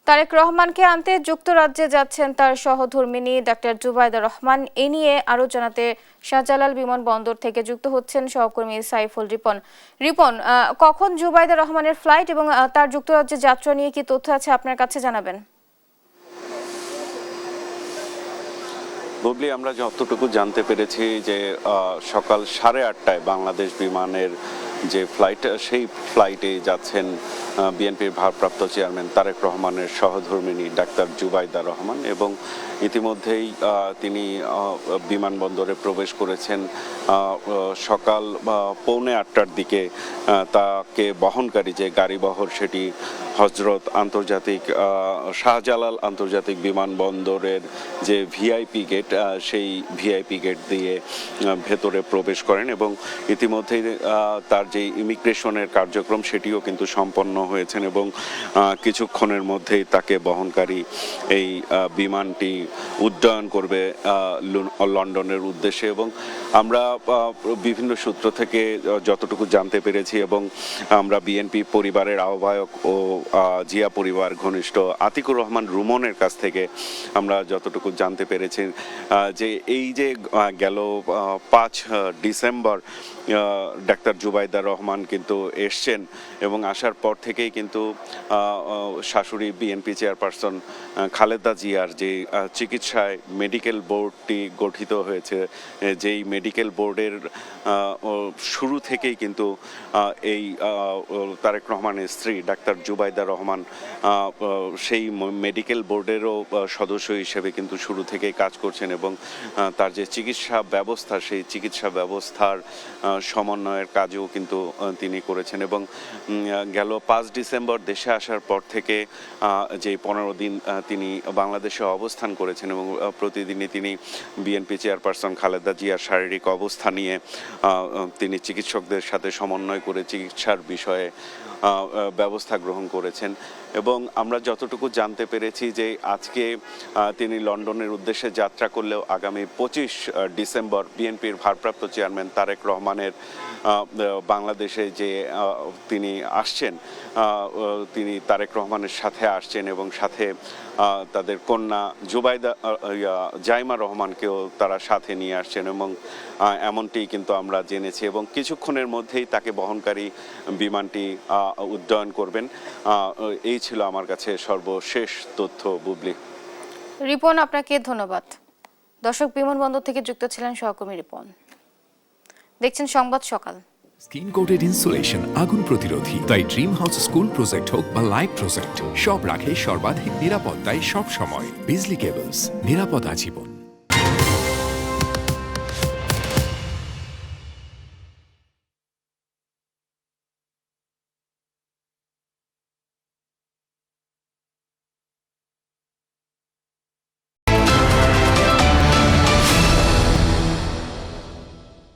তারেক রহমানকে আনতে যুক্তরাজ্যে যাচ্ছেন তার সহধর্মিণী ডাক্তার জুবাইদা রহমান। এ নিয়ে আরো জানাতে শাহজালাল বিমানবন্দর থেকে যুক্ত হচ্ছেন সহকর্মী সাইফুল রিপন। কখন জুবাইদা রহমানের ফ্লাইট এবং তার যুক্তরাজ্যে যাত্রা নিয়ে কি তথ্য আছে আপনার কাছে জানাবেন? বুবলি, আমরা যতটুকু জানতে পেরেছি যে সকাল 8:30টায় বাংলাদেশ বিমানের যে ফ্লাইট, সেই ফ্লাইটে যাচ্ছেন বিএনপির ভারপ্রাপ্ত চেয়ারম্যান তারেক রহমানের সহধর্মিণী ডাক্তার জুবাইদা রহমান, এবং ইতিমধ্যেই তিনি বিমানবন্দরে প্রবেশ করেছেন। সকাল 7:45টার দিকে তাকে বহনকারী যে গাড়িবহর, সেটি হজরত আন্তর্জাতিক শাহজালাল আন্তর্জাতিক বিমানবন্দরের যে ভিআইপি গেট, সেই ভিআইপি গেট দিয়ে ভেতরে প্রবেশ করেন, এবং ইতিমধ্যেই তার যে ইমিগ্রেশনের কার্যক্রম সেটিও কিন্তু সম্পন্ন হয়েছেন, এবং কিছুক্ষণের মধ্যেই তাকে বহনকারী এই বিমানটি উড্ডয়ন করবে লন্ডনের উদ্দেশ্যে। এবং আমরা বিভিন্ন সূত্র থেকে যতটুকু জানতে পেরেছি, এবং আমরা বিএনপি পরিবারের আহ্বায়ক ও জিয়া পরিবার ঘনিষ্ঠ আতিকুর রহমান রুমনের কাছ থেকে আমরা যতটুকু জানতে পেরেছি যে এই যে গেল 5 ডিসেম্বর ডাক্তার জুবাইদা রহমান কিন্তু এসছেন, এবং আসার পর থেকেই কিন্তু শাশুড়ি বিএনপি চেয়ারপারসন খালেদা জিয়ার যে চিকিৎসায় মেডিকেল বোর্ডটি গঠিত হয়েছে, যেই মেডিকেল বোর্ডের শুরু থেকেই কিন্তু এই তারেক রহমানের স্ত্রী ডাক্তার জুবাইদা রহমান সেই মেডিকেল বোর্ডেরও সদস্য হিসেবে কিন্তু শুরু থেকেই কাজ করছেন, এবং তার যে চিকিৎসা ব্যবস্থা, সেই চিকিৎসা ব্যবস্থার সমন্বয়ের কাজও কিন্তু তিনি করেছেন। এবং গেল 5 ডিসেম্বর দেশে আসার পর থেকে যে 15 দিন তিনি বাংলাদেশে অবস্থান করেছেন, এবং প্রতিদিনই তিনি বিএনপি চেয়ারপারসন খালেদা জিয়ার শারীরিক অবস্থা নিয়ে তিনি চিকিৎসকদের সাথে সমন্বয় করে চিকিৎসার বিষয়ে ব্যবস্থা গ্রহণ করেছেন। এবং আমরা যতটুকু জানতে পেরেছি যে আজকে তিনি লন্ডনের উদ্দেশ্যে যাত্রা করলেও আগামী 25 ডিসেম্বর বিএনপির ভারপ্রাপ্ত চেয়ারম্যান তারেক রহমানের বাংলাদেশে যে তিনি আসছেন, তিনি তারেক রহমানের সাথে আসছেন, এবং সাথে তাদের কন্যা জুবাইদা জাইমা রহমানকেও তারা সাথে নিয়ে আসছেন, এবং এমনটি কিন্তু আমরা জেনেছি। এবং কিছুক্ষণের মধ্যেই তাকে বহনকারী বিমানটি উড্ডয়ন করবেন। এই ছিল আমার কাছে সর্বশেষ তথ্য। বুবলি, রিপন, আপনাকে ধন্যবাদ। দর্শক, বিমানবন্দর থেকে যুক্ত ছিলেন সহকর্মী রিপন। দেখছেন সংবাদ সকাল। স্কিন কোটেড ইনসুলেশন আগুন প্রতিরোধী, তাই ড্রিম হাউস স্কুল প্রজেক্ট হোক বা লাইফ প্রজেক্ট, সব রাখে সর্বাধিক নিরাপত্তায় সব সময়। বিজলি কেবলস, নিরাপদ আজীবন।